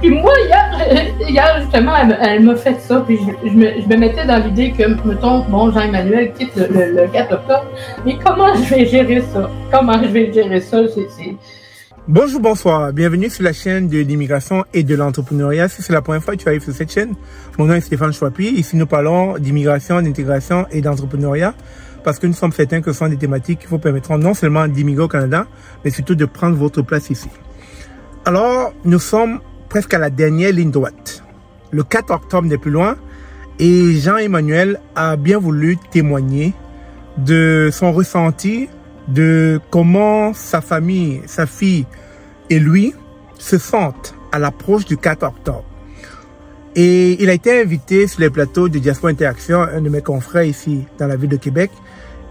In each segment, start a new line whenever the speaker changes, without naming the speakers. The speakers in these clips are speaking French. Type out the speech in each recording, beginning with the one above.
Puis moi, hier justement, elle m'a fait ça, puis je me mettais dans l'idée que, mettons, bon, Jean-Emmanuel quitte le 4 octobre, mais comment je vais gérer ça? Comment je vais gérer ça?
Bonjour, bonsoir, bienvenue sur la chaîne de l'immigration et de l'entrepreneuriat. Si c'est la première fois que tu arrives sur cette chaîne, mon nom est Stéphane Chouapi. Ici, nous parlons d'immigration, d'intégration et d'entrepreneuriat parce que nous sommes certains que ce sont des thématiques qui vous permettront non seulement d'immigrer au Canada, mais surtout de prendre votre place ici. Alors, nous sommes presque à la dernière ligne droite. Le 4 octobre n'est plus loin et Jean-Emmanuel a bien voulu témoigner de son ressenti, de comment sa famille, sa fille et lui se sentent à l'approche du 4 octobre. Et il a été invité sur les plateaux de Diaspora Interaction, un de mes confrères ici dans la ville de Québec.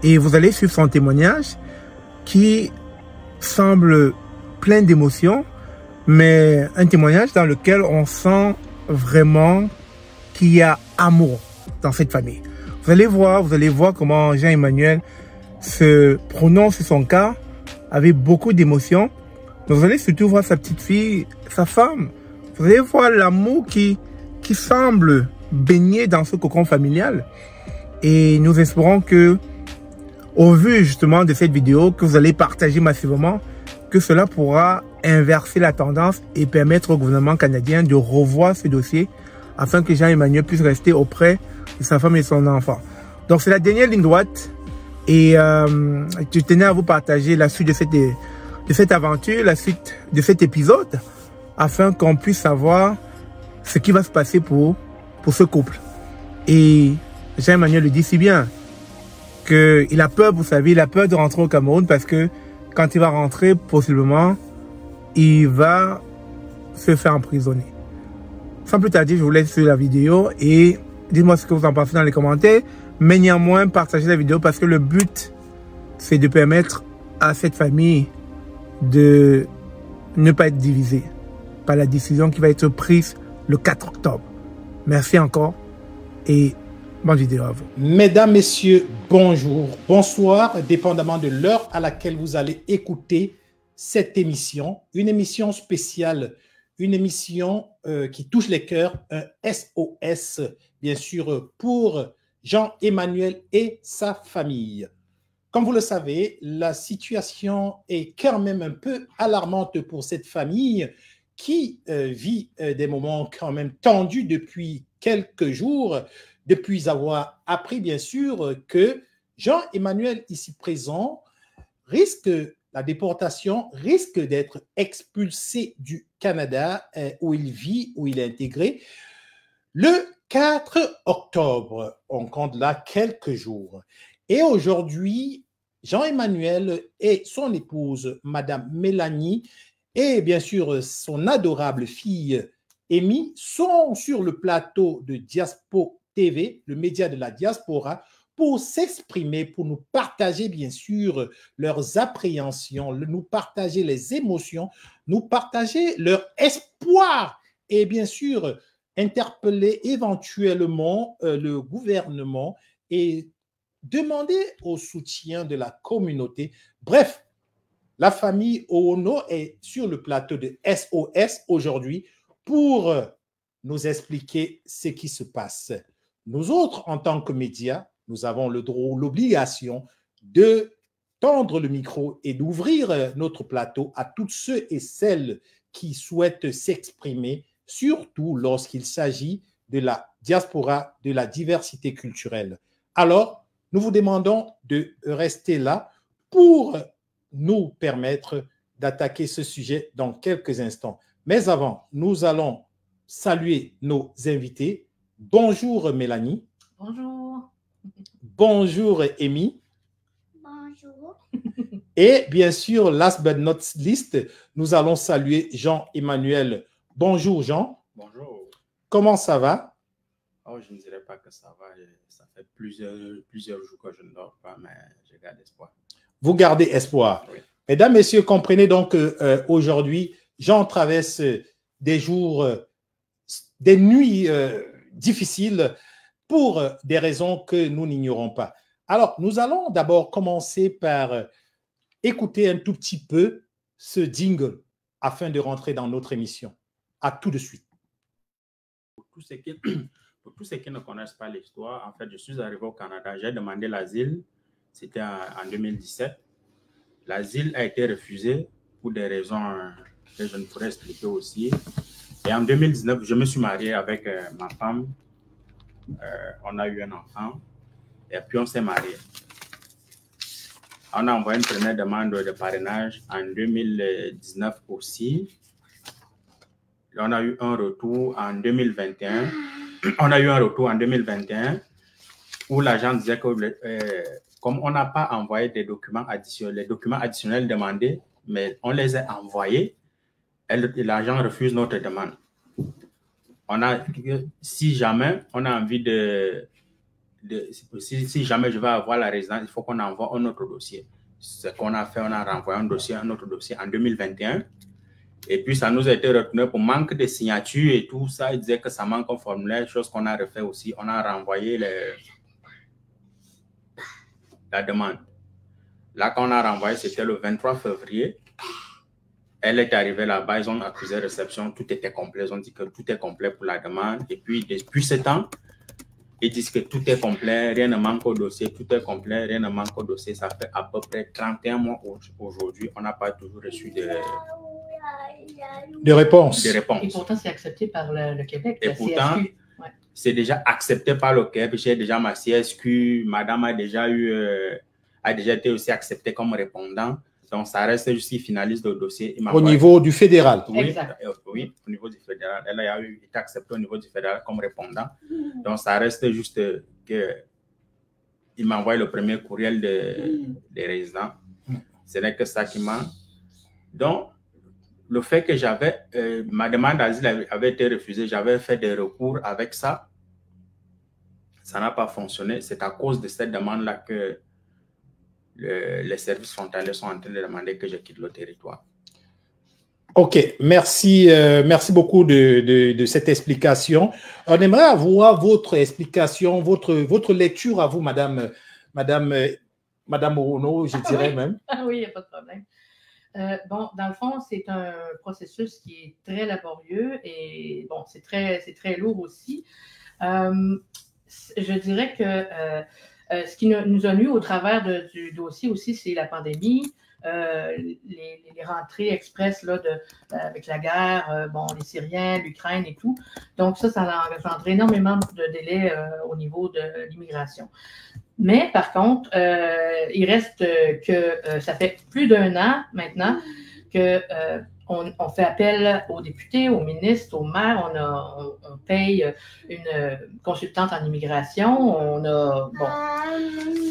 Et vous allez suivre son témoignage qui semble plein d'émotions, mais un témoignage dans lequel on sent vraiment qu'il y a amour dans cette famille. Vous allez voir comment Jean-Emmanuel se prononce sur son cas avec beaucoup d'émotion. Donc vous allez surtout voir sa petite fille, sa femme. Vous allez voir l'amour qui semble baigner dans ce cocon familial. Et nous espérons que, au vu justement de cette vidéo que vous allez partager massivement, que cela pourra inverser la tendance et permettre au gouvernement canadien de revoir ce dossier afin que Jean-Emmanuel puisse rester auprès de sa femme et de son enfant. Donc c'est la dernière ligne droite et je tenais à vous partager la suite de cette aventure, la suite de cet épisode afin qu'on puisse savoir ce qui va se passer pour ce couple. Et Jean-Emmanuel le dit si bien qu'il a peur, vous savez, il a peur de rentrer au Cameroun parce que quand il va rentrer, possiblement, il va se faire emprisonner. Sans plus tarder, je vous laisse sur la vidéo et dites-moi ce que vous en pensez dans les commentaires. Mais néanmoins, partagez la vidéo parce que le but, c'est de permettre à cette famille de ne pas être divisée par la décision qui va être prise le 4 octobre. Merci encore et bonne vidéo à vous.
Mesdames, Messieurs, bonjour, bonsoir, dépendamment de l'heure à laquelle vous allez écouter cette émission. Une émission spéciale, une émission qui touche les cœurs, un SOS, bien sûr, pour Jean-Emmanuel et sa famille. Comme vous le savez, la situation est quand même un peu alarmante pour cette famille qui vit des moments quand même tendus depuis quelques jours, depuis avoir appris bien sûr que Jean-Emmanuel ici présent risque la déportation, risque d'être expulsé du Canada où il vit, où il est intégré. Le 4 octobre, on compte là quelques jours. Et aujourd'hui, Jean-Emmanuel et son épouse, Madame Mélanie, et bien sûr son adorable fille, Amy, sont sur le plateau de Diaspora TV, le média de la diaspora, pour s'exprimer, pour nous partager bien sûr leurs appréhensions, nous partager les émotions, nous partager leur espoir et bien sûr interpeller éventuellement le gouvernement et demander au soutien de la communauté. Bref, la famille Oono est sur le plateau de SOS aujourd'hui pour nous expliquer ce qui se passe. Nous autres, en tant que médias, nous avons le droit, l'obligation de tendre le micro et d'ouvrir notre plateau à tous ceux et celles qui souhaitent s'exprimer, surtout lorsqu'il s'agit de la diaspora, de la diversité culturelle. Alors, nous vous demandons de rester là pour nous permettre d'attaquer ce sujet dans quelques instants. Mais avant, nous allons saluer nos invités. Bonjour Mélanie.
Bonjour.
Bonjour Amy.
Bonjour.
Et bien sûr, last but not least, nous allons saluer Jean-Emmanuel. Bonjour Jean.
Bonjour.
Comment ça va?
Oh, je ne dirais pas que ça va. Ça fait plusieurs jours que je ne dors pas, mais je garde espoir.
Vous gardez espoir.
Oui.
Mesdames, Messieurs, comprenez donc qu'aujourd'hui, Jean traverse des jours, des nuits difficiles pour des raisons que nous n'ignorons pas. Alors, nous allons d'abord commencer par écouter un tout petit peu ce jingle afin de rentrer dans notre émission. À tout de suite.
Pour tous ceux qui ne connaissent pas l'histoire, en fait, je suis arrivé au Canada, j'ai demandé l'asile, c'était en 2017. L'asile a été refusé pour des raisons que je ne pourrais expliquer aussi. Et en 2019, je me suis marié avec ma femme. On a eu un enfant et puis on s'est marié. On a envoyé une première demande de parrainage en 2019 aussi. On a eu un retour en 2021. On a eu un retour en 2021 où l'agent disait que comme on n'a pas envoyé des documents additionnels, les documents additionnels demandés, mais on les a envoyés, l'agent refuse notre demande. Si jamais on a envie si jamais je vais avoir la résidence, il faut qu'on envoie un autre dossier. Ce qu'on a fait, on a renvoyé un autre dossier en 2021. Et puis, ça nous a été retenu pour manque de signature et tout ça. Il disait que ça manque un formulaire, chose qu'on a refait aussi. On a renvoyé la demande. Là, quand on a renvoyé, c'était le 23 février. Elle est arrivée là-bas, ils ont accusé réception, tout était complet. Ils ont dit que tout est complet pour la demande. Et puis, depuis ce temps, ils disent que tout est complet, rien ne manque au dossier, tout est complet, rien ne manque au dossier. Ça fait à peu près 31 mois aujourd'hui. On n'a pas toujours reçu de
réponses.
Et pourtant, c'est accepté par le Québec.
Et pourtant, c'est déjà accepté par le Québec. J'ai déjà ma CSQ. Madame a déjà été aussi acceptée comme répondant. Donc, ça reste juste qu'il finalise le dossier.
Au niveau du fédéral.
Oui, oui, au niveau du fédéral. Elle a été acceptée au niveau du fédéral comme répondant. Donc, ça reste juste qu'il m'envoie le premier courriel des résidents. Ce n'est que ça qui manque. Donc, le fait que ma demande d'asile avait été refusée, j'avais fait des recours avec ça. Ça n'a pas fonctionné. C'est à cause de cette demande-là que les services frontaliers sont en train de demander que je quitte le territoire.
OK, merci beaucoup de cette explication. On aimerait avoir votre explication, votre lecture à vous, Madame Orono, je dirais même.
Oui, il n'y a pas de problème. Bon, dans le fond, c'est un processus qui est très laborieux et bon, c'est très lourd aussi. Je dirais que ce qui nous a nus au travers du dossier aussi, c'est la pandémie, les rentrées express là, avec la guerre, bon, les Syriens, l'Ukraine et tout. Donc ça a engendré énormément de délais au niveau de l'immigration. Mais par contre, il reste que ça fait plus d'1 an maintenant qu'on fait appel aux députés, aux ministres, aux maires. On paye une consultante en immigration.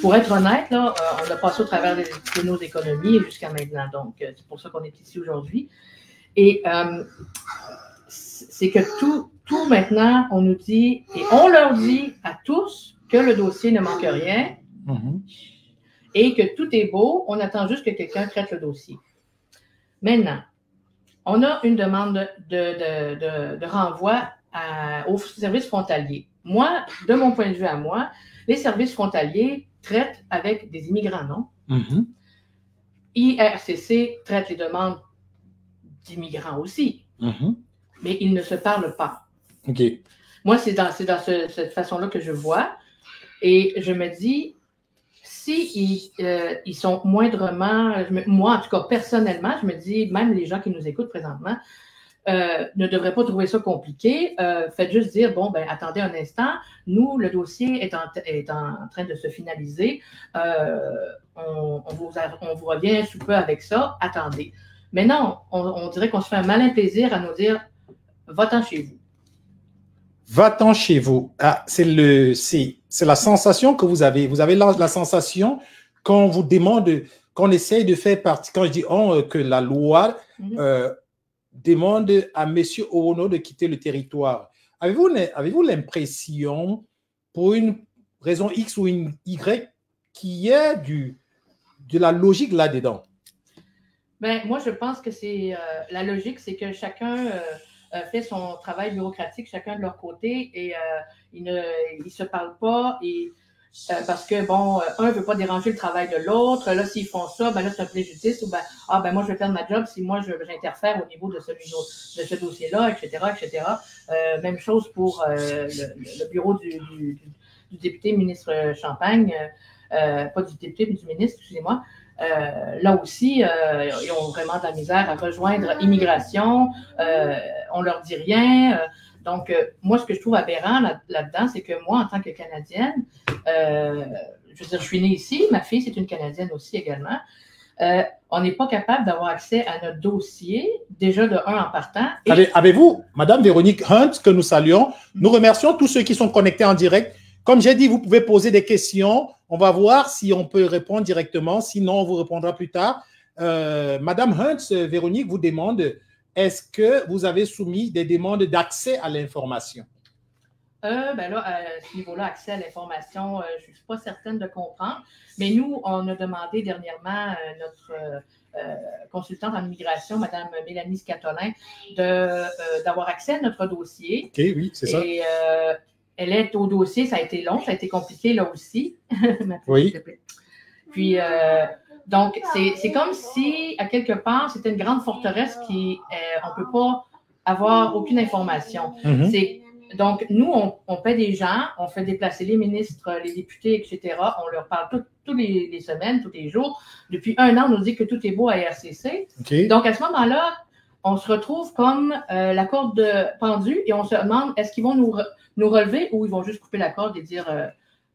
Pour être honnête, là, on a passé au travers de nos économies jusqu'à maintenant. Donc, c'est pour ça qu'on est ici aujourd'hui. Et c'est que tout maintenant, on nous dit, et on leur dit à tous que le dossier ne manque rien et que tout est beau. On attend juste que quelqu'un traite le dossier. Maintenant, on a une demande de renvoi aux services frontaliers. Moi, de mon point de vue à moi, les services frontaliers traitent avec des immigrants, non? IRCC traite les demandes d'immigrants aussi, mais ils ne se parlent pas.
Okay.
Moi, c'est dans cette façon-là que je vois. Et je me dis, si ils sont moindrement, moi en tout cas personnellement, je me dis, même les gens qui nous écoutent présentement ne devraient pas trouver ça compliqué. Faites juste dire, bon, ben attendez un instant, nous, le dossier est en train de se finaliser. On vous revient sous peu avec ça, attendez. Mais non, on dirait qu'on se fait un malin plaisir à nous dire, va-t'en chez vous.
Va-t'en chez vous. Ah, c'est la sensation que vous avez. Vous avez la sensation qu'on vous demande, qu'on essaye de faire partie, quand je dis que la loi demande à M. Orono de quitter le territoire. Avez-vous l'impression, pour une raison X ou une Y, qu'il y a de la logique là-dedans?
Ben, moi, je pense que c'est la logique, c'est que chacun fait son travail bureaucratique, chacun de leur côté, et ils ne se parlent pas. Et parce que, bon, un ne veut pas déranger le travail de l'autre. Là, s'ils font ça, ben là, c'est un préjudice. Ou ben, moi, je vais perdre ma job si moi, j'interfère au niveau de ce dossier-là, etc., etc. Même chose pour le bureau du député ministre Champagne, pas du député, mais du ministre, excusez-moi. Là aussi, ils ont vraiment de la misère à rejoindre immigration. On leur dit rien. Donc, moi, ce que je trouve aberrant là-dedans, c'est que moi, en tant que Canadienne, je veux dire, je suis née ici, ma fille, c'est une Canadienne aussi également. On n'est pas capable d'avoir accès à notre dossier, déjà de un en partant.
Avez-vous, Madame Véronique Hunt, que nous saluons, nous remercions tous ceux qui sont connectés en direct. Comme j'ai dit, vous pouvez poser des questions. On va voir si on peut répondre directement. Sinon, on vous répondra plus tard. Madame Hunt, Véronique vous demande, est-ce que vous avez soumis des demandes d'accès à l'information?
Ben là, à ce niveau-là, accès à l'information, je ne suis pas certaine de comprendre. Mais nous, on a demandé dernièrement notre consultante en immigration, Mme Mélanie Scatolin, d'avoir accès à notre dossier.
OK, oui, c'est ça.
Et elle est au dossier, ça a été long, ça a été compliqué là aussi.
Oui.
Puis, donc, c'est comme si, à quelque part, c'était une grande forteresse qui, on ne peut pas avoir aucune information. Donc, nous, on paie des gens, on fait déplacer les ministres, les députés, etc. On leur parle toutes les semaines, tous les jours. Depuis 1 an, on nous dit que tout est beau à RCC.
Okay.
Donc, à ce moment-là, on se retrouve comme la corde pendue et on se demande, est-ce qu'ils vont nous relever ou ils vont juste couper la corde et dire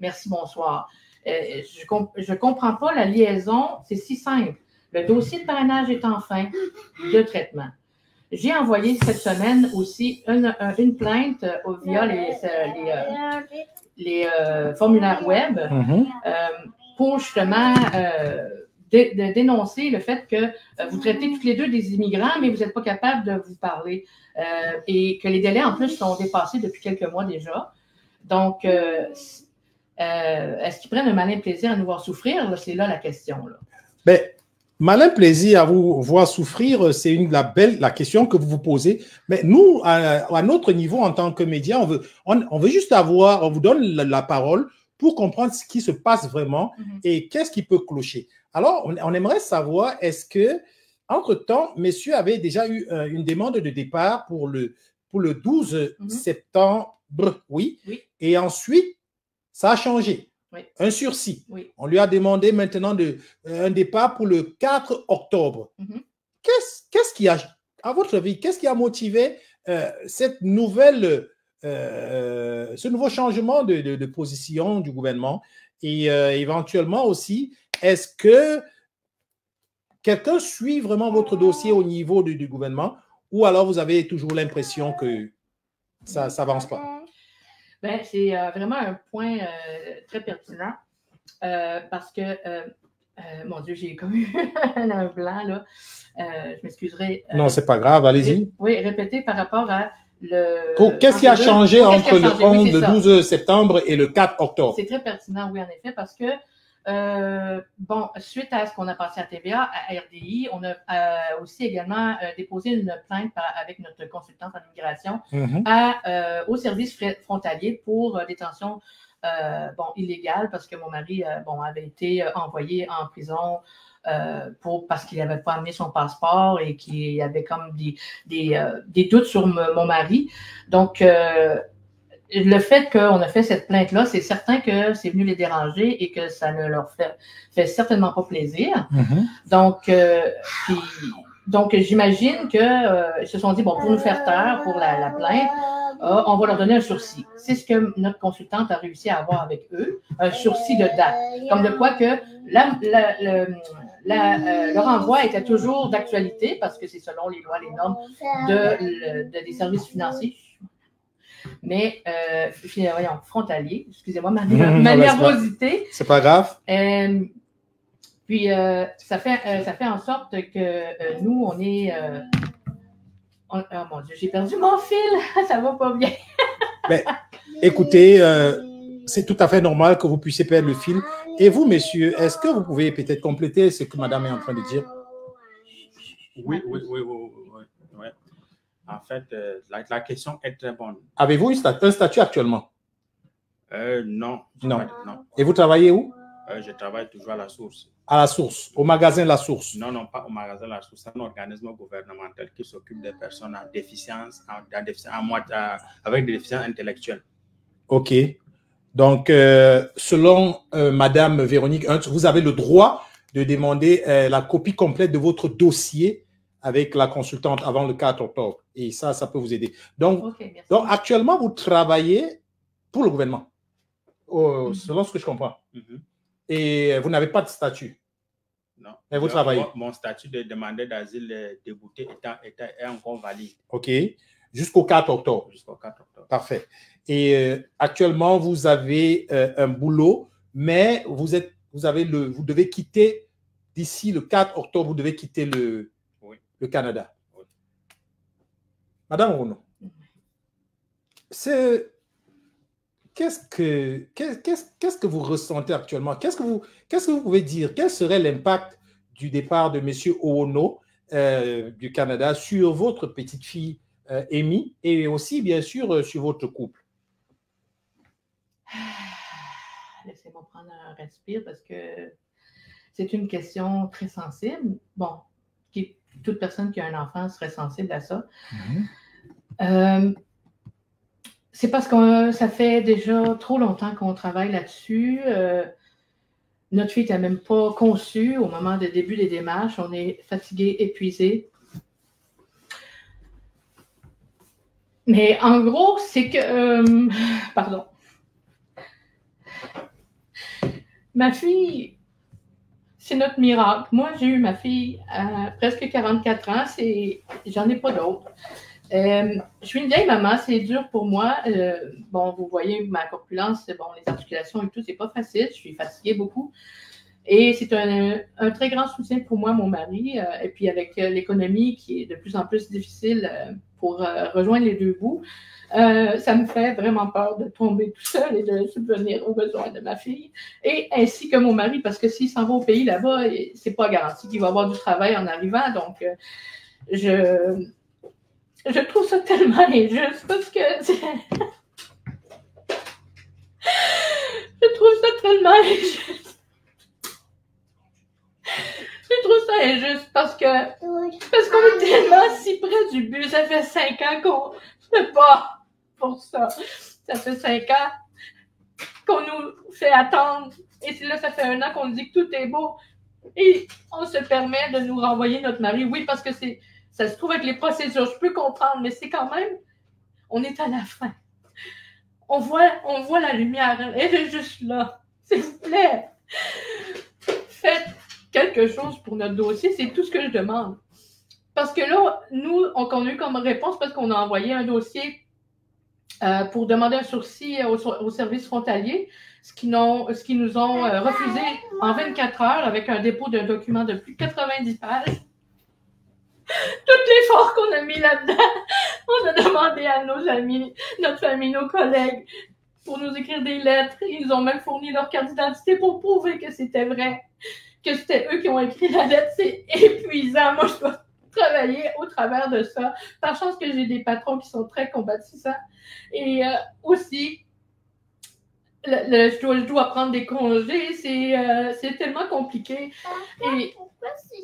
merci, bonsoir. Je ne comprends pas la liaison, c'est si simple. Le dossier de parrainage est en fin de traitement. J'ai envoyé cette semaine aussi une plainte via les formulaires web pour justement de dénoncer le fait que vous traitez toutes les deux des immigrants, mais vous n'êtes pas capable de vous parler et que les délais en plus sont dépassés depuis quelques mois déjà. Donc, est-ce qu'ils prennent un malin plaisir à nous voir souffrir? C'est là la question. Là.
Ben, malin plaisir à vous voir souffrir, c'est la question que vous vous posez. Mais nous, à notre niveau, en tant que médias, on veut juste on vous donne la parole pour comprendre ce qui se passe vraiment et qu'est-ce qui peut clocher. Alors, on aimerait savoir, est-ce que, entre-temps, messieurs avaient déjà eu une demande de départ pour le 12 septembre, oui, et ensuite, ça a changé.
Oui.
Un sursis.
Oui.
On lui a demandé maintenant un départ pour le 4 octobre. Qu'est-ce qui a, à votre avis, qu'est-ce qui a motivé ce nouveau changement de position du gouvernement et éventuellement aussi, est-ce que quelqu'un suit vraiment votre dossier au niveau du gouvernement ou alors vous avez toujours l'impression que ça n'avance pas?
Ben, c'est vraiment un point très pertinent parce que, mon Dieu, j'ai comme eu un blanc, là. Je m'excuserai.
Non, c'est pas grave, allez-y.
Oui, répétez par rapport à
qu'est-ce qui a changé entre le 12 septembre et le 4 octobre?
C'est très pertinent, oui, en effet, parce que, suite à ce qu'on a passé à TVA, à RDI, on a aussi également déposé une plainte avec notre consultante en immigration au service frontalier pour détention illégale parce que mon mari avait été envoyé en prison parce qu'il n'avait pas amené son passeport et qu'il y avait comme des doutes sur mon mari. Donc, le fait qu'on a fait cette plainte-là, c'est certain que c'est venu les déranger et que ça ne leur fait certainement pas plaisir. Donc, j'imagine qu'ils se sont dit, bon, pour nous faire taire, pour la plainte, on va leur donner un sursis. C'est ce que notre consultante a réussi à avoir avec eux, un sursis de date. Comme de quoi que le renvoi était toujours d'actualité parce que c'est selon les lois, les normes des services financiers. Mais, voyons, frontalier, excusez-moi, ma nervosité.
C'est pas grave.
Puis, ça fait en sorte que nous, on est... oh mon Dieu, j'ai perdu mon fil, ça va pas bien.
Ben, écoutez, c'est tout à fait normal que vous puissiez perdre le fil. Et vous, messieurs, est-ce que vous pouvez peut-être compléter ce que madame est en train de dire?
Oui. En fait, la question est très bonne.
Avez-vous un statut actuellement?
Non.
Non. Et vous travaillez où?
Je travaille toujours à la source.
À la source, au magasin La Source.
Non, non, pas au magasin La Source. C'est un organisme gouvernemental qui s'occupe des personnes en déficience, avec des déficiences intellectuelles.
OK. Donc, selon Madame Véronique Hunt, vous avez le droit de demander la copie complète de votre dossier avec la consultante avant le 4 octobre. Et ça peut vous aider. Donc, donc actuellement, vous travaillez pour le gouvernement, selon ce que je comprends. Et vous n'avez pas de statut.
Non.
Mais vous travaillez.
Mon statut de demandeur d'asile débouté est encore valide.
OK. Jusqu'au 4 octobre.
Jusqu'au 4 octobre.
Parfait. Et actuellement, vous avez un boulot, mais vous devez quitter d'ici le 4 octobre, vous devez quitter le Canada.
Oui.
Madame Renaud, qu'est-ce que vous ressentez actuellement? Qu'est-ce que vous pouvez dire? Quel serait l'impact du départ de M. Oono du Canada sur votre petite fille Amy et aussi, bien sûr, sur votre couple?
Laissez-moi prendre un respire parce que c'est une question très sensible. Bon, toute personne qui a un enfant serait sensible à ça. C'est parce que ça fait déjà trop longtemps qu'on travaille là-dessus. Notre fille n'était même pas conçue au moment du début des démarches. On est fatigué, épuisé. Mais en gros, c'est que... pardon. Ma fille, c'est notre miracle. Moi, j'ai eu ma fille à presque 44 ans. J'en ai pas d'autres. Je suis une vieille maman, c'est dur pour moi. Bon, vous voyez ma corpulence, bon, les articulations et tout, c'est pas facile. Je suis fatiguée beaucoup. Et c'est un très grand soutien pour moi, mon mari. Et puis avec l'économie qui est de plus en plus difficile pour rejoindre les deux bouts, ça me fait vraiment peur de tomber tout seul et de subvenir aux besoins de ma fille. Et ainsi que mon mari, parce que s'il s'en va au pays là-bas, c'est pas garanti qu'il va avoir du travail en arrivant. Donc, je trouve ça tellement injuste parce que je trouve ça tellement injuste. Je trouve ça injuste parce qu'on est tellement si près du but. Ça fait 5 ans qu'on ne fait pas pour ça. Ça fait 5 ans qu'on nous fait attendre. Et là, ça fait 1 an qu'on nous dit que tout est beau. Et on se permet de nous renvoyer notre mari. Oui, parce que ça se trouve avec les procédures. Je peux comprendre, mais c'est quand même... On est à la fin. On voit la lumière. Elle est juste là. S'il vous plaît. Faites quelque chose pour notre dossier. C'est tout ce que je demande. Parce que là, nous, on a eu comme réponse parce qu'on a envoyé un dossier pour demander un sursis au service frontalier, ce qu'ils nous ont refusé en 24 heures avec un dépôt d'un document de plus de 90 pages. Tout l'effort qu'on a mis là-dedans, on a demandé à nos amis, notre famille, nos collègues, pour nous écrire des lettres. Ils nous ont même fourni leur carte d'identité pour prouver que c'était vrai, que c'était eux qui ont écrit la lettre. C'est épuisant. Moi, je dois travailler au travers de ça. Par chance que j'ai des patrons qui sont très combattissants. Et aussi, je dois prendre des congés. C'est tellement compliqué. Et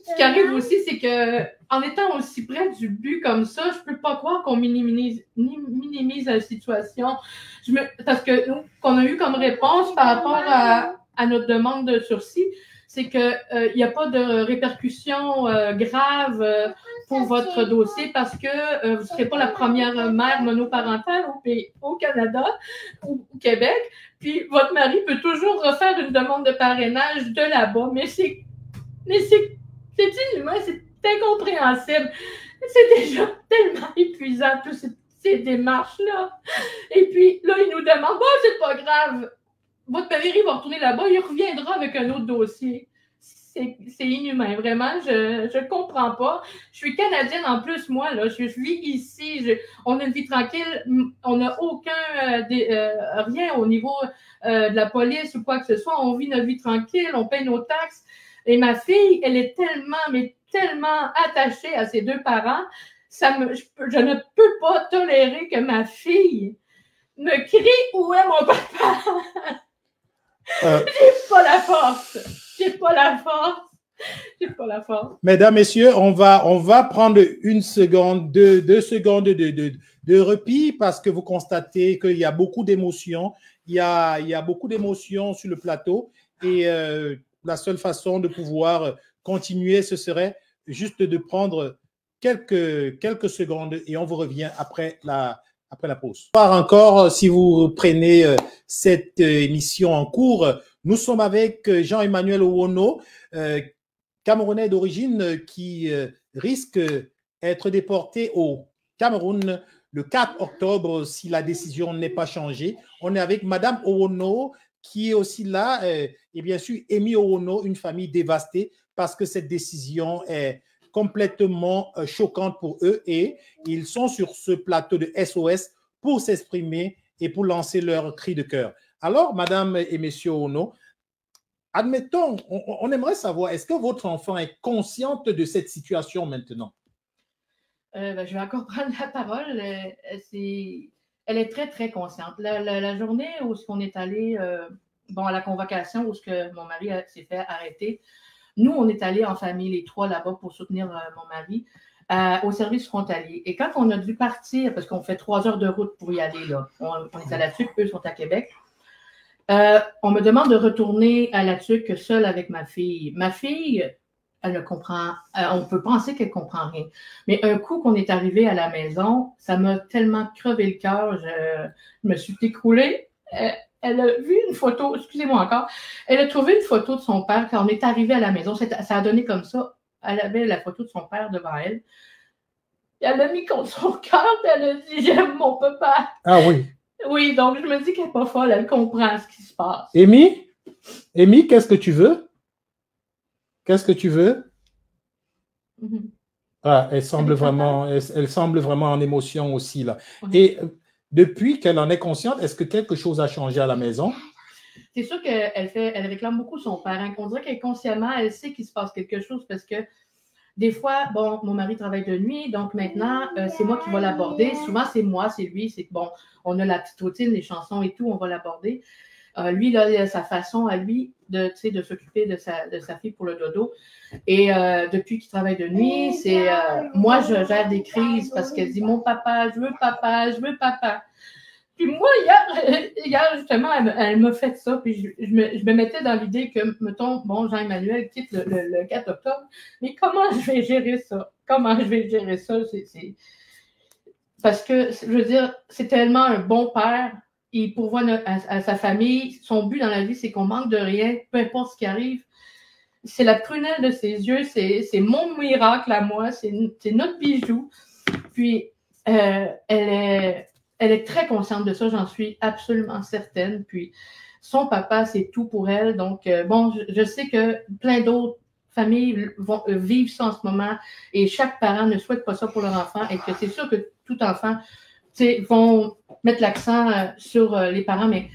ce qui arrive aussi, c'est que en étant aussi près du but comme ça, je peux pas croire qu'on minimise la situation. Parce que nous, qu'on a eu comme réponse par rapport à notre demande de sursis, c'est qu'il n'y a pas de répercussions graves pour votre dossier parce que vous ne serez pas la première mère monoparentale au Canada ou au Québec. Puis votre mari peut toujours refaire une demande de parrainage de là-bas, mais c'est inhumain, c'est incompréhensible. C'est déjà tellement épuisant, toutes ces démarches-là. Et puis là, il nous demande, bon, c'est pas grave, votre mari va retourner là-bas, il reviendra avec un autre dossier. C'est inhumain, vraiment, je comprends pas. Je suis Canadienne en plus, moi, là, je vis ici, on a une vie tranquille, on n'a rien au niveau de la police ou quoi que ce soit, on vit notre vie tranquille, on paye nos taxes. Et ma fille, elle est tellement attachée à ses deux parents, je ne peux pas tolérer que ma fille me crie où est mon papa. J'ai pas la force. J'ai pas la force. J'ai pas la force.
Mesdames, messieurs, on va prendre une seconde, deux secondes de repos parce que vous constatez qu'il y a beaucoup d'émotions. Il y a beaucoup d'émotions sur le plateau et la seule façon de pouvoir continuer, ce serait juste de prendre quelques secondes et on vous revient après la pause. Encore, si vous prenez cette émission en cours, nous sommes avec Jean-Emmanuel Owono, Camerounais d'origine qui risque d'être déporté au Cameroun le 4 octobre si la décision n'est pas changée. On est avec Madame Owono qui est aussi là et bien sûr Amy Owono, une famille dévastée parce que cette décision est complètement choquante pour eux et ils sont sur ce plateau de SOS pour s'exprimer et pour lancer leur cri de cœur. Alors, Madame et Messieurs Owono, admettons, on aimerait savoir, est-ce que votre enfant est consciente de cette situation maintenant?
Je vais encore prendre la parole. Elle est très, très consciente. La journée où on est allé à la convocation, où mon mari s'est fait arrêter, nous, on est allés en famille, les trois là-bas, pour soutenir mon mari au service frontalier. Et quand on a dû partir, parce qu'on fait 3 heures de route pour y aller, là, on est à La Tuque, eux sont à Québec, on me demande de retourner à La Tuque seule avec ma fille. Ma fille, elle ne comprend, on peut penser qu'elle ne comprend rien. Mais un coup qu'on est arrivé à la maison, ça m'a tellement crevé le cœur, je me suis écroulée. Elle a vu une photo, excusez-moi encore, elle a trouvé une photo de son père quand on est arrivé à la maison. Ça a donné comme ça. Elle avait la photo de son père devant elle. Elle l'a mis contre son cœur et elle a dit « J'aime mon papa ».
Ah oui.
Oui, donc je me dis qu'elle n'est pas folle, elle comprend ce qui se passe.
Amy, qu'est-ce que tu veux? Qu'est-ce que tu veux? Mm-hmm. Ah, elle semble vraiment en émotion aussi là. Oui. Et depuis qu'elle en est consciente, est-ce que quelque chose a changé à la maison?
C'est sûr qu'elle réclame beaucoup son père. On dirait qu'inconsciemment, elle sait qu'il se passe quelque chose parce que des fois, bon, mon mari travaille de nuit, donc maintenant, c'est moi qui vais l'aborder. Souvent, c'est moi, c'est lui. C'est bon, on a la petite routine, les chansons et tout, on va l'aborder. Lui, là, il a sa façon à lui de s'occuper de sa fille pour le dodo. Et depuis qu'il travaille de nuit, c'est moi, je gère des crises parce qu'elle dit « Mon papa, je veux papa, je veux papa ». Puis moi, hier justement, elle m'a fait ça, puis je me mettais dans l'idée que, mettons, bon, Jean-Emmanuel quitte le 4 octobre, mais comment je vais gérer ça? Comment je vais gérer ça? Parce que, je veux dire, c'est tellement un bon père, il pourvoit à sa famille. Son but dans la vie, c'est qu'on manque de rien, peu importe ce qui arrive. C'est la prunelle de ses yeux, c'est mon miracle à moi, c'est notre bijou. Puis, elle est très consciente de ça, j'en suis absolument certaine. Puis, son papa, c'est tout pour elle. Donc, bon, je sais que plein d'autres familles vont vivre ça en ce moment et chaque parent ne souhaite pas ça pour leur enfant et que c'est sûr que tout enfant, vont mettre l'accent sur les parents, mais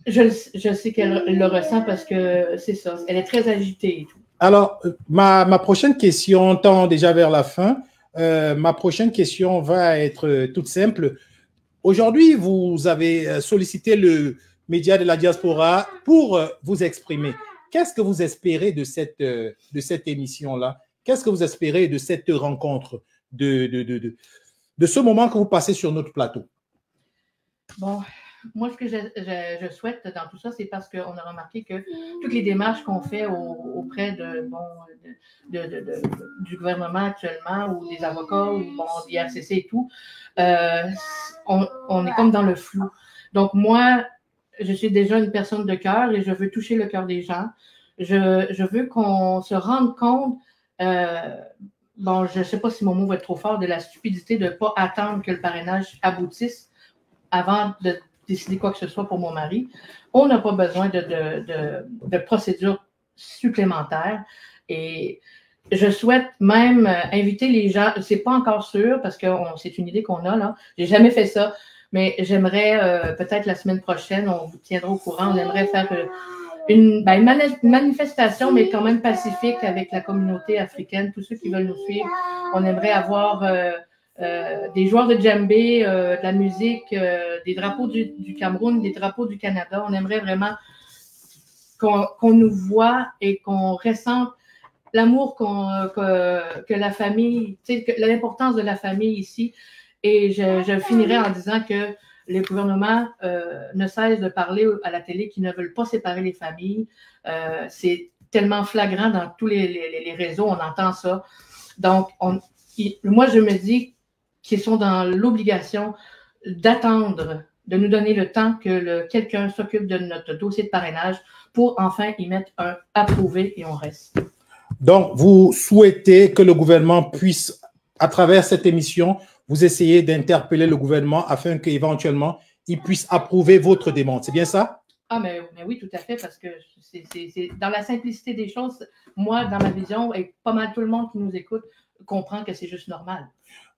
je sais qu'elle le ressent parce que c'est ça, elle est très agitée et tout.
Alors, ma prochaine question tend déjà vers la fin. Ma prochaine question va être toute simple. Aujourd'hui, vous avez sollicité le média de la diaspora pour vous exprimer. Qu'est-ce que vous espérez de cette émission-là? Qu'est-ce que vous espérez de cette rencontre, de ce moment que vous passez sur notre plateau?
Bon, moi, ce que je souhaite dans tout ça, c'est parce qu'on a remarqué que toutes les démarches qu'on fait auprès du gouvernement actuellement ou des avocats ou d'IRCC et tout, on est comme dans le flou. Donc, moi, je suis déjà une personne de cœur et je veux toucher le cœur des gens. Je veux qu'on se rende compte, je ne sais pas si mon mot va être trop fort, de la stupidité de ne pas attendre que le parrainage aboutisse avant de décider quoi que ce soit pour mon mari. On n'a pas besoin de procédures supplémentaires. Et je souhaite même inviter les gens, c'est pas encore sûr parce que c'est une idée qu'on a là, j'ai jamais fait ça, mais j'aimerais peut-être la semaine prochaine, on vous tiendra au courant, on aimerait faire une manifestation, mais quand même pacifique avec la communauté africaine, tous ceux qui veulent nous suivre. On aimerait avoir des joueurs de djembé, de la musique, des drapeaux du Cameroun, des drapeaux du Canada. On aimerait vraiment qu'on nous voit et qu'on ressente l'amour que la famille, l'importance de la famille ici. Et je finirai en disant que les gouvernements ne cessent de parler à la télé qu'ils ne veulent pas séparer les familles. C'est tellement flagrant dans tous les réseaux, on entend ça. Donc, moi, je me dis qu'ils sont dans l'obligation d'attendre, de nous donner le temps que quelqu'un s'occupe de notre dossier de parrainage pour enfin y mettre un approuvé et on reste.
Donc, vous souhaitez que le gouvernement puisse, à travers cette émission, vous essayer d'interpeller le gouvernement afin qu'éventuellement, il puisse approuver votre demande. C'est bien ça?
Ah, mais oui, tout à fait, parce que c'est dans la simplicité des choses, moi, dans ma vision, et pas mal tout le monde qui nous écoute, comprend que c'est juste normal.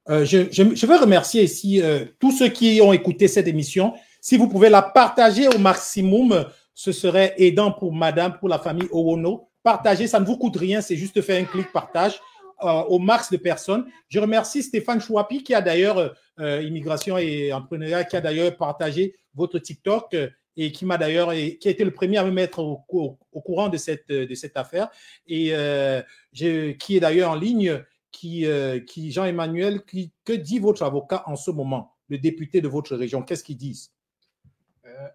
Je veux remercier ici tous ceux qui ont écouté cette émission. Si vous pouvez la partager au maximum, ce serait aidant pour madame, pour la famille Owono. Partagez, ça ne vous coûte rien, c'est juste faire un clic partage au max de personnes. Je remercie Stéphane Chouapi qui a d'ailleurs, Immigration et Entrepreneuriat, qui a d'ailleurs partagé votre TikTok et qui m'a d'ailleurs, qui a été le premier à me mettre au courant de cette affaire et qui est d'ailleurs en ligne, Jean-Emmanuel, que dit votre avocat en ce moment, le député de votre région, qu'est-ce qu'ils disent?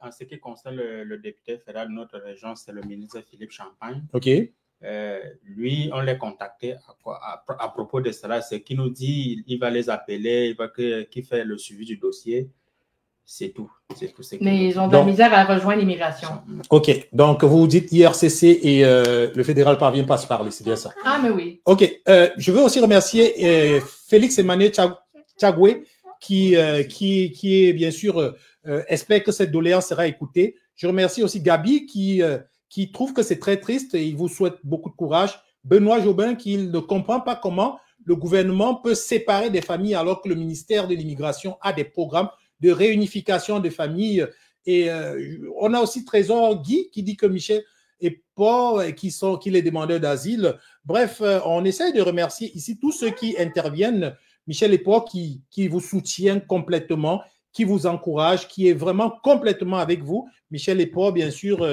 En ce qui concerne le député fédéral de notre région, c'est le ministre Philippe Champagne.
OK.
Lui, on l'a contacté à propos de cela. C'est qu'il nous dit il va les appeler, qu'il fait le suivi du dossier. C'est tout.
Mais ils ont de la misère à rejoindre l'immigration.
OK. Donc, vous dites IRCC et le fédéral ne parvient pas à se parler, c'est bien ça?
Ah, mais oui.
OK. Je veux aussi remercier Félix Emmanuel Tchagoué qui est bien sûr espère que cette doléance sera écoutée. Je remercie aussi Gabi qui trouve que c'est très triste et il vous souhaite beaucoup de courage. Benoît Jobin qui ne comprend pas comment le gouvernement peut séparer des familles alors que le ministère de l'Immigration a des programmes de réunification des familles. Et on a aussi Trésor Guy qui dit que Michel et Paul qui sont les demandeurs d'asile. Bref, on essaie de remercier ici tous ceux qui interviennent. Michel et Paul qui vous soutient complètement, qui vous encourage, qui est vraiment complètement avec vous. Michel et Paul, bien sûr,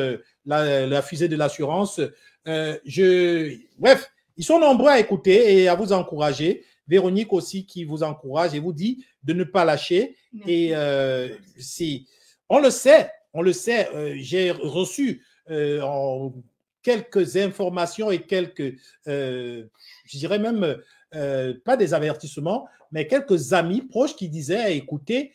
la fusée de l'assurance. Bref, ils sont nombreux à écouter et à vous encourager. Véronique aussi qui vous encourage et vous dit de ne pas lâcher. Merci. Et on le sait, j'ai reçu quelques informations et quelques, je dirais même, pas des avertissements, mais quelques amis proches qui disaient, écoutez,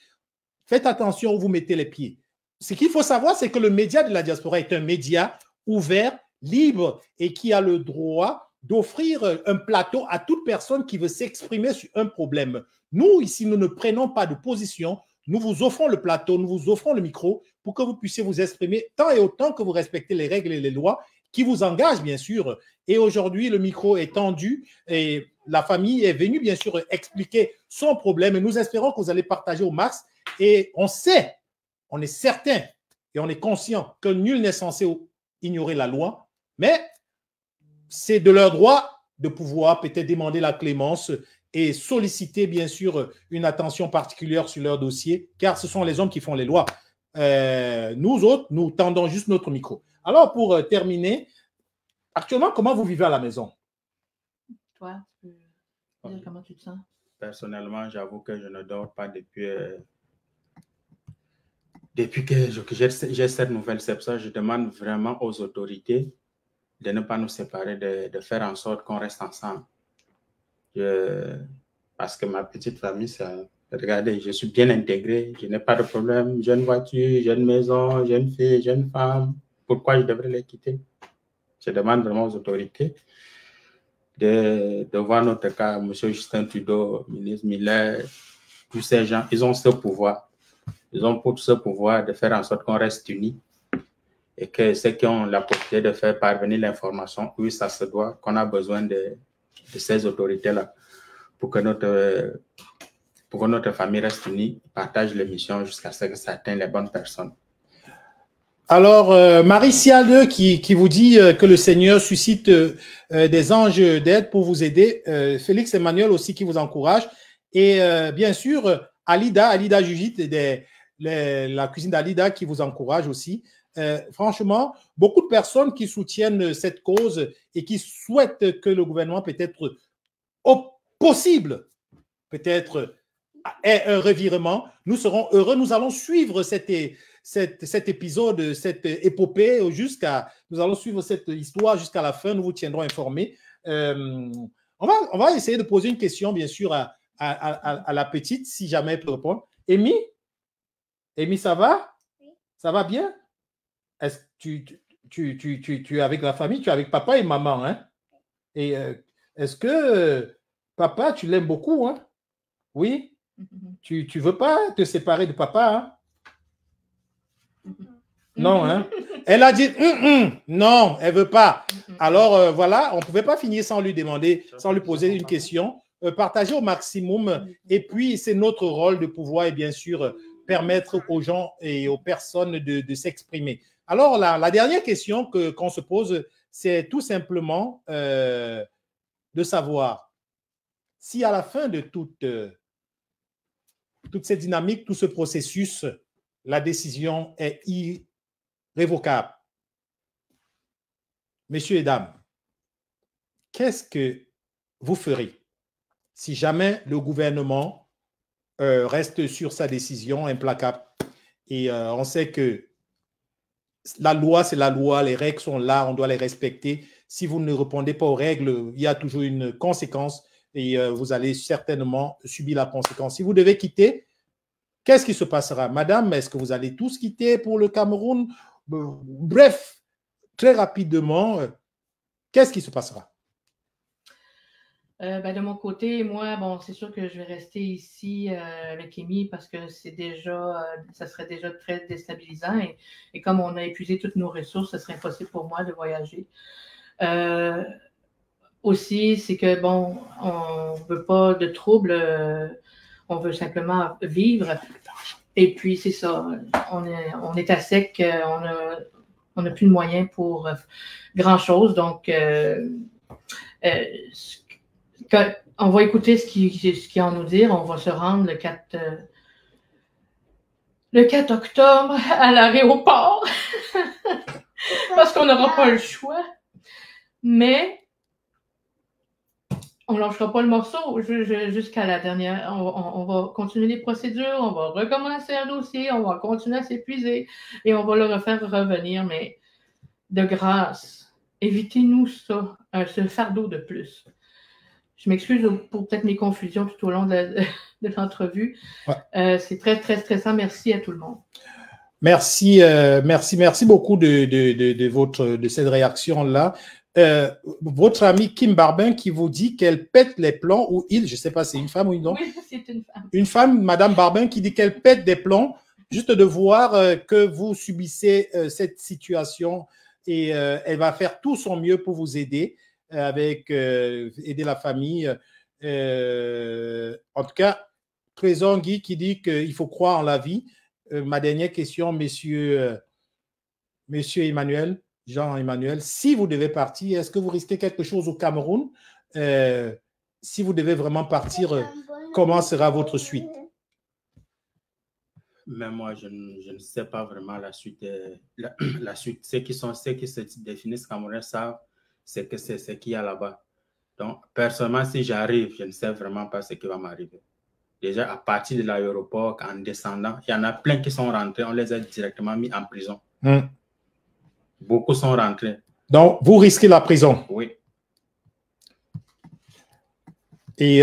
faites attention où vous mettez les pieds. Ce qu'il faut savoir, c'est que le média de la diaspora est un média ouvert, libre et qui a le droit d'offrir un plateau à toute personne qui veut s'exprimer sur un problème. Nous, ici, nous ne prenons pas de position. Nous vous offrons le plateau, nous vous offrons le micro pour que vous puissiez vous exprimer tant et autant que vous respectez les règles et les lois qui vous engagent, bien sûr. Et aujourd'hui, le micro est tendu et la famille est venue, bien sûr, expliquer son problème. Et nous espérons que vous allez partager au max. Et on sait, on est certain et on est conscient que nul n'est censé ignorer la loi, mais c'est de leur droit de pouvoir peut-être demander la clémence et solliciter, bien sûr, une attention particulière sur leur dossier, car ce sont les hommes qui font les lois. Nous autres, nous tendons juste notre micro. Alors, pour terminer, actuellement, comment vous vivez à la maison?
Toi, tu peux dire comment tu te sens?
Personnellement, j'avoue que je ne dors pas depuis que j'ai cette nouvelle. C'est pour ça que je demande vraiment aux autorités de ne pas nous séparer, de faire en sorte qu'on reste ensemble. Parce que ma petite famille, regardez, je suis bien intégré, je n'ai pas de problème, j'ai une voiture, j'ai une maison, j'ai une fille, j'ai une femme. Pourquoi je devrais les quitter? Je demande vraiment aux autorités de voir notre cas, M. Justin Trudeau, ministre Miller, tous ces gens, ils ont ce pouvoir. Ils ont pour ce pouvoir de faire en sorte qu'on reste unis et que ceux qui ont la possibilité de faire parvenir l'information, oui, ça se doit, qu'on a besoin de ces autorités-là pour que notre famille reste unie, partage l'émission jusqu'à ce que ça atteigne les bonnes personnes.
Alors, Marie Sial qui vous dit que le Seigneur suscite des anges d'aide pour vous aider. Félix Emmanuel aussi qui vous encourage. Et bien sûr, Alida Jujit, la cuisine d'Alida qui vous encourage aussi. Franchement, beaucoup de personnes qui soutiennent cette cause et qui souhaitent que le gouvernement peut-être au possible, peut-être ait un revirement. Nous serons heureux. Nous allons suivre cet épisode, cette épopée nous allons suivre cette histoire jusqu'à la fin. Nous vous tiendrons informés. On va essayer de poser une question, bien sûr, à la petite, si jamais elle peut répondre. Amy, ça va?
Oui.
Ça va bien? Est-ce que tu es avec la famille? Tu es avec papa et maman, hein? Et est-ce que papa, tu l'aimes beaucoup, hein? Oui? Tu ne veux pas te séparer de papa, hein? Non, hein? Elle a dit non, elle ne veut pas. Alors, voilà, on ne pouvait pas finir sans lui demander, sans lui poser une question. Partager au maximum. Et puis, c'est notre rôle de pouvoir, et bien sûr, permettre aux gens et aux personnes de s'exprimer. Alors, la dernière question qu'on se pose, c'est tout simplement de savoir si à la fin de toute cette dynamique, tout ce processus, la décision est irrévocable. Messieurs et dames, qu'est-ce que vous ferez si jamais le gouvernement reste sur sa décision implacable? Et on sait que la loi, c'est la loi, les règles sont là, on doit les respecter. Si vous ne répondez pas aux règles, il y a toujours une conséquence et vous allez certainement subir la conséquence. Si vous devez quitter, qu'est-ce qui se passera? Madame, est-ce que vous allez tous quitter pour le Cameroun? Bref, très rapidement, qu'est-ce qui se passera?
De mon côté, moi, bon, c'est sûr que je vais rester ici avec Amy parce que ça serait déjà très déstabilisant et comme on a épuisé toutes nos ressources, ce serait impossible pour moi de voyager. Aussi, c'est que, bon, on ne veut pas de troubles, on veut simplement vivre. Et puis, c'est ça, on est à sec, on n'a plus de moyens pour grand-chose, donc on va écouter ce qu'il a à nous dire. On va se rendre le 4 octobre à l'aéroport parce qu'on n'aura pas le choix. Mais on ne lâchera pas le morceau jusqu'à la dernière. On va continuer les procédures, on va recommencer un dossier, on va continuer à s'épuiser et on va le refaire revenir. Mais de grâce, évitez-nous ça, ce fardeau de plus. Je m'excuse pour peut-être mes confusions tout au long de l'entrevue. Ouais. C'est très, très stressant. Merci à tout le monde.
Merci beaucoup de cette réaction-là. Votre amie Kim Barbin qui vous dit qu'elle pète les plombs, ou il, je ne sais pas, c'est une femme ou une autre?
Oui, c'est une femme.
Une femme, Madame Barbin, qui dit qu'elle pète des plombs, juste de voir que vous subissez cette situation et elle va faire tout son mieux pour vous aider. Aider la famille. En tout cas, Trésor Guy qui dit qu'il faut croire en la vie. Ma dernière question, monsieur Emmanuel, Jean-Emmanuel, si vous devez partir, est-ce que vous risquez quelque chose au Cameroun? Si vous devez vraiment partir, comment sera votre suite?
Mais moi, je ne sais pas vraiment la suite. La suite, ceux qui se définissent Camerounais savent c'est qu'il y a là-bas. Donc, personnellement, si j'arrive, je ne sais vraiment pas ce qui va m'arriver. Déjà, à partir de l'aéroport, en descendant, il y en a plein qui sont rentrés, on les a directement mis en prison. Beaucoup sont rentrés.
Donc, vous risquez la prison?
Oui.
Et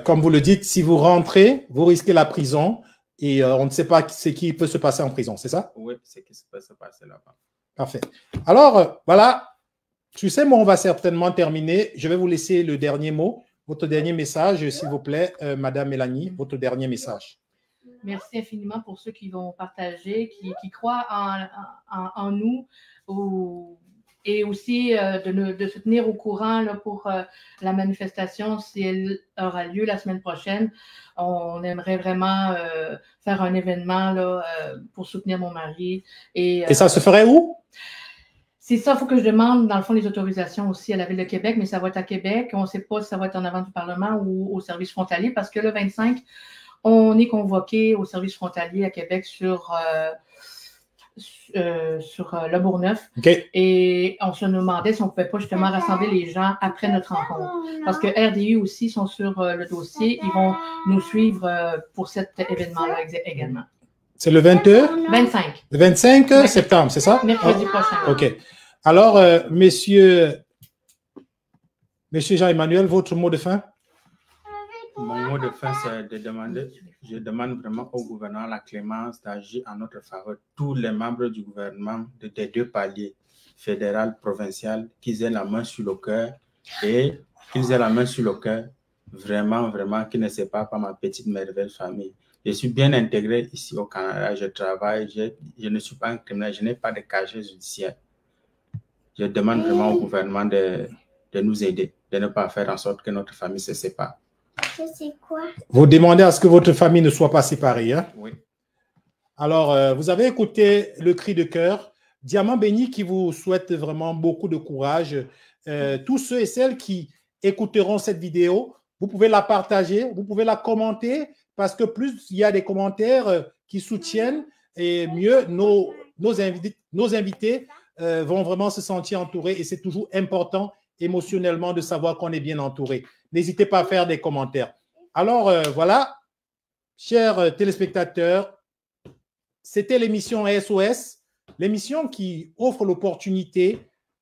comme vous le dites, si vous rentrez, vous risquez la prison et on ne sait pas ce qui peut se passer en prison, c'est ça?
Oui, c'est ce qui peut se passer là-bas.
Parfait. Alors, voilà. Tu sais, moi, on va certainement terminer. Je vais vous laisser le dernier mot, votre dernier message, s'il vous plaît, Madame Mélanie, votre dernier message.
Merci infiniment pour ceux qui vont partager, qui croient en nous et aussi de se tenir au courant là, pour la manifestation si elle aura lieu la semaine prochaine. On aimerait vraiment faire un événement là, pour soutenir mon mari.
Et ça se ferait où?
C'est ça, il faut que je demande, dans le fond, les autorisations aussi à la Ville de Québec, mais ça va être à Québec. On ne sait pas si ça va être en avant du Parlement ou au service frontalier, parce que le 25, on est convoqué au service frontalier à Québec sur Le Bourgneuf.
OK.
Et on se demandait si on ne pouvait pas justement rassembler les gens après notre rencontre. Parce que RDU aussi sont sur le dossier. Ils vont nous suivre pour cet événement-là également.
C'est le 22?
25.
Le 25 septembre, c'est ça?
Mercredi prochain.
OK. Alors, Monsieur Jean-Emmanuel, votre mot de fin?
Mon mot de fin, c'est de demander, je demande vraiment au gouvernement la clémence d'agir en notre faveur. Tous les membres du gouvernement des deux paliers, fédéral, provincial, qu'ils aient la main sur le cœur et qu'ils aient la main sur le cœur, vraiment, vraiment, qu'ils ne séparent pas ma petite merveilleuse famille. Je suis bien intégré ici au Canada, je travaille, je ne suis pas un criminel, je n'ai pas de casier judiciaire. Je demande vraiment au gouvernement de nous aider, de ne pas faire en sorte que notre famille se sépare.
Je sais quoi?
Vous demandez à ce que votre famille ne soit pas séparée, hein?
Oui.
Alors, vous avez écouté le cri de cœur. Diamant Béni qui vous souhaite vraiment beaucoup de courage. Tous ceux et celles qui écouteront cette vidéo, vous pouvez la partager, vous pouvez la commenter, parce que plus il y a des commentaires qui soutiennent, et mieux nos invités vont vraiment se sentir entourés. Et c'est toujours important émotionnellement de savoir qu'on est bien entouré. N'hésitez pas à faire des commentaires. Alors, voilà, chers téléspectateurs, c'était l'émission SOS, l'émission qui offre l'opportunité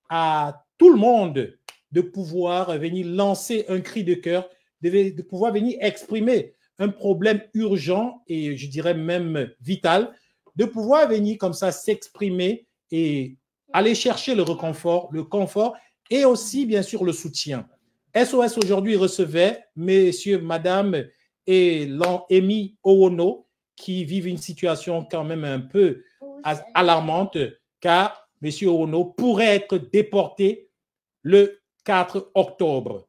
à tout le monde de pouvoir venir lancer un cri de cœur, de pouvoir venir exprimer un problème urgent et je dirais même vital, de pouvoir venir comme ça s'exprimer et aller chercher le réconfort, le confort et aussi bien sûr le soutien. SOS aujourd'hui recevait messieurs, madame et Amy Owono qui vivent une situation quand même un peu alarmante car monsieur Owono pourrait être déporté le 4 octobre.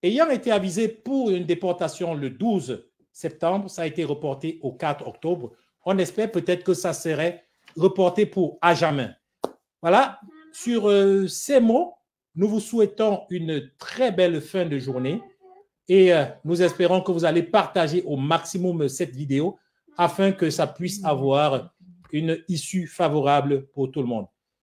Ayant été avisé pour une déportation le 12 septembre, ça a été reporté au 4 octobre. On espère peut-être que ça serait reporté pour à jamais. Voilà, sur ces mots, nous vous souhaitons une très belle fin de journée et nous espérons que vous allez partager au maximum cette vidéo afin que ça puisse avoir une issue favorable pour tout le monde.